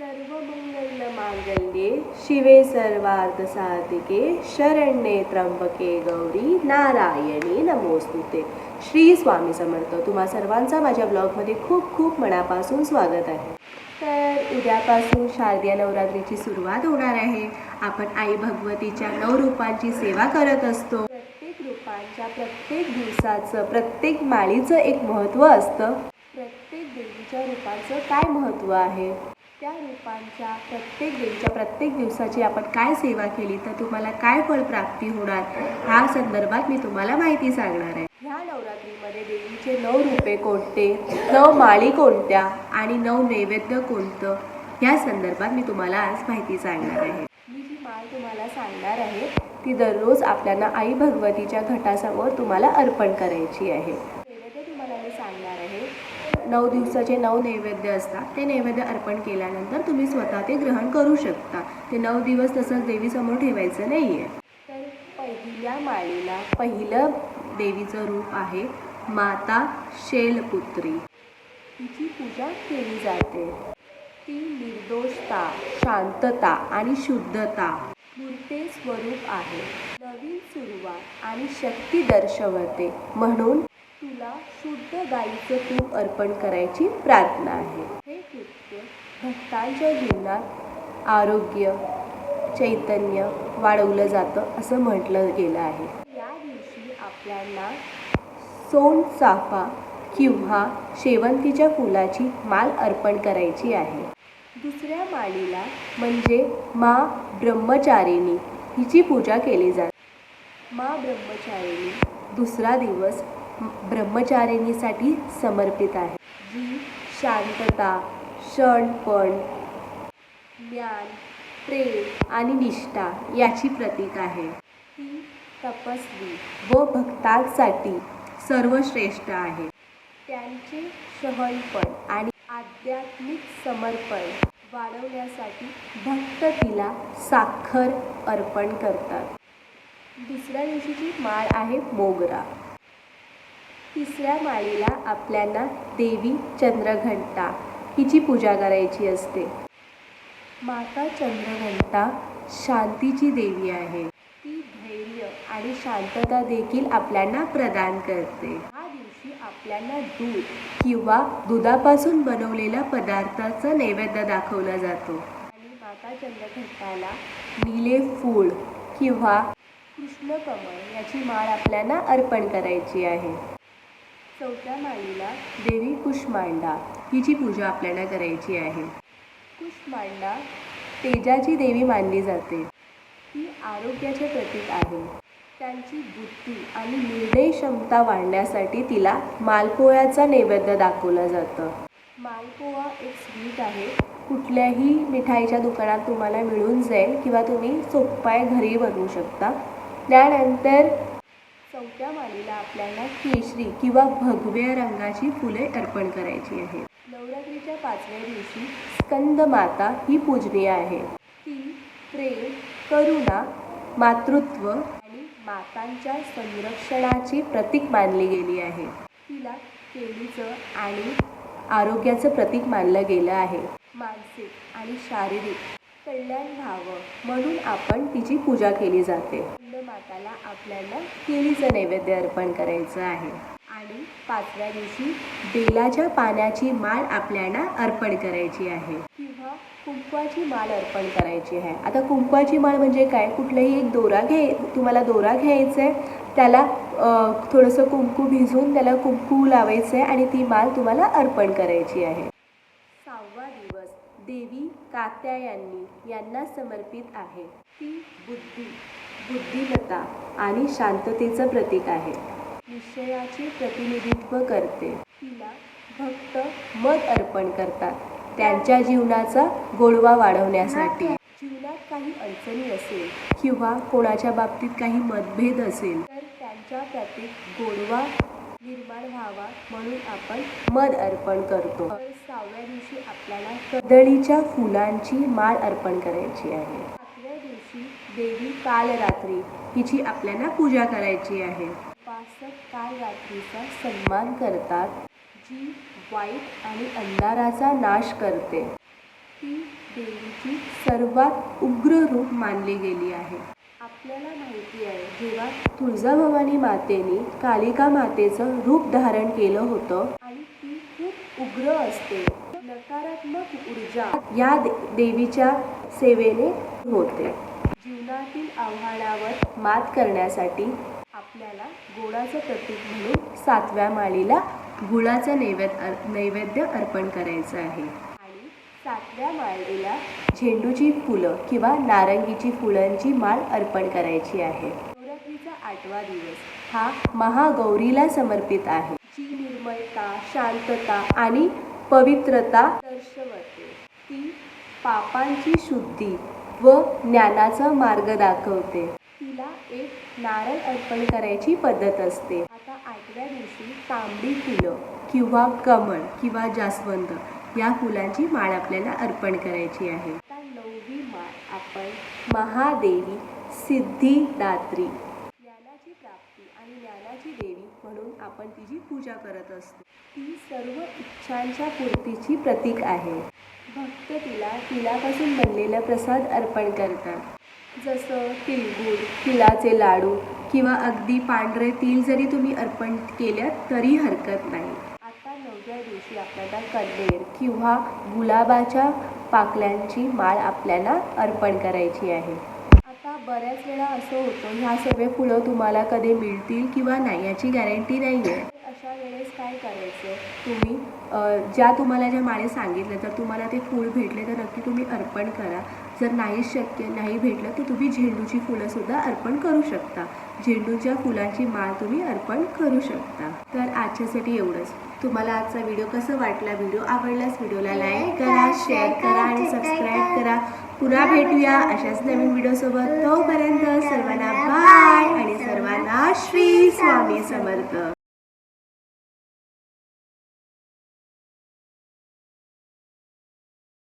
सर्वमंगलमांगल्ये शिवे सर्वार्थसाधिके शरण्ये त्र्यंबके गौरी नारायणी नमोस्तुते। श्री स्वामी समर्थ। तुम्हा सर्वांचा माझ्या ब्लॉगमध्ये खूप खूप मनापासून स्वागत आहे। तर उद्यापासून शारदीय नवरात्रीची सुरुवात होणार आहे। आपण आई भगवतीच्या 9 रूपांची सेवा करत असतो। प्रत्येक रूपांच्या प्रत्येक दिवसाचं प्रत्येक माळीचं एक महत्त्व असतं। प्रत्येक देवीच्या रूपाचं काय महत्त्व आहे, त्या रूपांच्या प्रत्येक देवीच्या प्रत्येक दिवसाची आपण काय सेवा केली तर तुम्हाला काय फळ प्राप्ती होणार, ह्या संदर्भात मी तुम्हाला माहिती सांगणार आहे। ह्या नवरात्रीमध्ये देवीचे 9 रूपे कोणते, 9 माळी कोणत्या आणि 9 नैवेद्य कोणतं, ह्या संदर्भात मी तुम्हाला आज माहिती सांगणार आहे। मी जी माळ तुम्हाला सांगणार आहे ती दररोज आपल्याला आई भगवतीच्या घटासमोर तुम्हाला अर्पण करायची आहे। नैवेद्य तुम्हाला मी सांगणार आहे। 9 दिवसाचे 9 नैवेद्य असतात। ते नैवेद्य अर्पण केल्यानंतर तुम्ही स्वतः ते ग्रहण करू शकता। ते 9 दिवस तसंच देवीसमोर ठेवायचं नाही आहे। तर पहिल्या माळीला पहिलं देवीचं रूप आहे माता शैलपुत्री। तिची पूजा केली जाते। ती निर्दोषता, शांतता आणि शुद्धता मूर्ते स्वरूप आहे। नवीन सुरुवात आणि शक्ती दर्शवते, म्हणून तुला शुद्ध गाईचं तूप अर्पण करायची प्रार्थना आहे। हे कृत्य भक्तांच्या जीवनात आरोग्य, चैतन्य वाढवलं जातं असं म्हटलं गेलं आहे। या दिवशी आपल्याला सोनचाफा किंवा शेवंतीच्या फुलाची माळ अर्पण करायची आहे। दुसऱ्या माळीला म्हणजे माँ ब्रह्मचारिणी हिची पूजा केली जाते। माँ ब्रह्मचारिणी दुसरा दिवस ब्रह्मचारिणीसाठी समर्पित आहे, जी शांतता, शहाणपण, ज्ञान, प्रेम आणि निष्ठा याची प्रतीक आहे। ती तपस्वी व भक्तांसाठी सर्वश्रेष्ठ आहे। त्यांचे शहाणपण आणि आध्यात्मिक समर्पण वाढवण्यासाठी भक्त तिला साखर अर्पण करतात। दुसऱ्या दिवशीची माळ आहे मोगरा। तिसऱ्या माळीला आपल्याला देवी चंद्रघंटा हिची पूजा करायची असते। माता चंद्रघंटा शांतीची देवी आहे। ती धैर्य आणि शांतता देखील आपल्याला प्रदान करते। ह्या दिवशी आपल्याला दूध किंवा दुधापासून बनवलेल्या पदार्थाचा नैवेद्य दाखवला जातो आणि माता चंद्रघंटाला निळे फूल किंवा कृष्णकमळ याची माळ आपल्याला अर्पण करायची आहे। चौथ्या माळीला देवी कुष्मांडा हिची पूजा आपल्याला करायची आहे। कुष्मांडा तेजाची देवी मानली जाते। ती आरोग्याचे प्रतीक आहे। त्यांची बुद्धी आणि निर्णय क्षमता वाढण्यासाठी तिला मालपोह्याचा नैवेद्य दाखवलं जातं। मालपोहा एक स्वीट आहे। कुठल्याही मिठाईच्या दुकानात तुम्हाला मिळून जाईल किंवा तुम्ही सोपा घरी बनवू शकता। त्यानंतर चौथ्या माळीला आपल्याला केशरी किंवा भगव्या रंगाची फुले अर्पण करायची आहे। नवरात्रीच्या 5व्या दिवशी स्कंद माता ही पूजनीय आहे। ती प्रेम, करुणा, मातृत्व आणि मातांच्या संरक्षणाची प्रतीक मानली गेली आहे। तिला केळीचं आणि आरोग्याचं प्रतीक मानलं गेलं आहे। मानसिक आणि शारीरिक कल्याण व्हावं म्हणून आपण तिची पूजा केली जाते। माताला आपल्याला केळीचं नैवेद्य अर्पण करायचं आहे आणि 5व्या दिवशी बेलाच्या पाण्याची माळ आपल्याला अर्पण करायची आहे किंवा कुंकवाची माळ अर्पण करायची आहे। आता कुंकवाची माळ म्हणजे काय, कुठलाही एक तुम्हाला दोरा घ्यायचा आहे, त्याला थोडंसं कुंकू भिजवून त्याला कुंकू लावायचं आहे आणि ती माळ तुम्हाला अर्पण करायची आहे। 6वा दिवस देवी कात्यायनी यांना समर्पित आहे। ती बुद्धिमत्ता आणि शांततेचं प्रतीक आहे। निश्चयाचे प्रतिनिधित्व करते। तिला भक्त मध अर्पण करतात त्यांच्या जीवनाचा गोडवा वाढवण्यासाठी। जीवनात काही अडचणी असेल किंवा कोणाच्या बाबतीत काही मतभेद असेल तर त्यांच्या प्रतीक गोडवा निर्माण व्हावा म्हणून आपण मध अर्पण करतो। तर 6व्या दिवशी आपल्याला कदळीच्या फुलांची माळ अर्पण करायची आहे। 7व्या दिवशी देवी कालरात्री हिची आपल्याला पूजा करायची आहे। उपासक कालरात्रीचा सन्मान करतात, जी वाईट आणि अंधाराचा नाश करते। ती देवीची सर्वात उग्र रूप मानली गेली आहे. आपल्याला माहिती आहे, जेव्हा तुळजाभवानी मातेने कालिका मातेचं रूप धारण केलं होतं आणि ती खूप उग्र असते. नकारात्मक ऊर्जा या देवीच्या सेवेने होते. जीवनातील आव्हानावर मात करण्यासाठी आपल्याला गोडाचं प्रतीक म्हणून 7व्या माळीला गुळाचं नैवेद्य अर्पण करायचं आहे. आणि 7व्या माळीला झेंडूची फुलं किंवा नारंगीची फुलांची माळ अर्पण करायची आहे. नवरात्रीचा 8वा दिवस हा महागौरीला समर्पित आहे, जी निर्मलता, शांतता आणि पवित्रता दर्शवते. ती पापांची शुद्धी व ज्ञानाचा मार्ग दाखवते. तिला एक नारळ अर्पण करायची पद्धत असते. आता 8व्या दिवशी तांबडी फुलं किंवा कमळ किंवा जास्वंद या फुलांची माळ आपल्याला अर्पण करायची आहे. आता 9वी माळ आपण महादेवी सिद्धिदात्री, ज्ञानाची प्राप्ती आणि ज्ञानाची देवी म्हणून आपण तिची पूजा करत असतो. ती सर्व इच्छांच्या पूर्तीची प्रतीक आहे. भक्त तिलापासून बनलेला प्रसाद अर्पण करतात, जसं तिळगुळ, तिळाचे लाडू किंवा अगदी पांढरे तीळ जरी तुम्ही अर्पण केल्यात तरी हरकत नाही. आता 9व्या दिवशी आपल्याला कण्हेर किंवा गुलाबाच्या पाकळ्यांची माळ आपल्याला अर्पण करायची आहे. आता बऱ्याच वेळा असं होतं, ह्या सगळे फुलं तुम्हाला कधी मिळतील किंवा नाही याची गॅरंटी नाही आहे. अशा वेळेस काय करायचं, तुम्ही ज्या तुम्हाला ज्या माळे सांगितलं, जर तुम्हाला ते फूल भेटले तर नक्की तुम्ही अर्पण करा. जर शक्य नाही भेटलं तर तुम्ही झेंडूची फुलंसुद्धा अर्पण करू शकता. झेंडूच्या फुलांची माळ तुम्ही अर्पण करू शकता. तर आजच्यासाठी एवढंच. तुम्हाला आजचा व्हिडिओ कसा वाटला? व्हिडिओ आवडल्यास व्हिडिओला लाईक करा, शेअर करा आणि सबस्क्राईब करा. पुन्हा भेटूया अशाच नवीन व्हिडिओसोबत. तोपर्यंत सर्वांना बाय आणि सर्वांना श्री स्वामी समर्थ.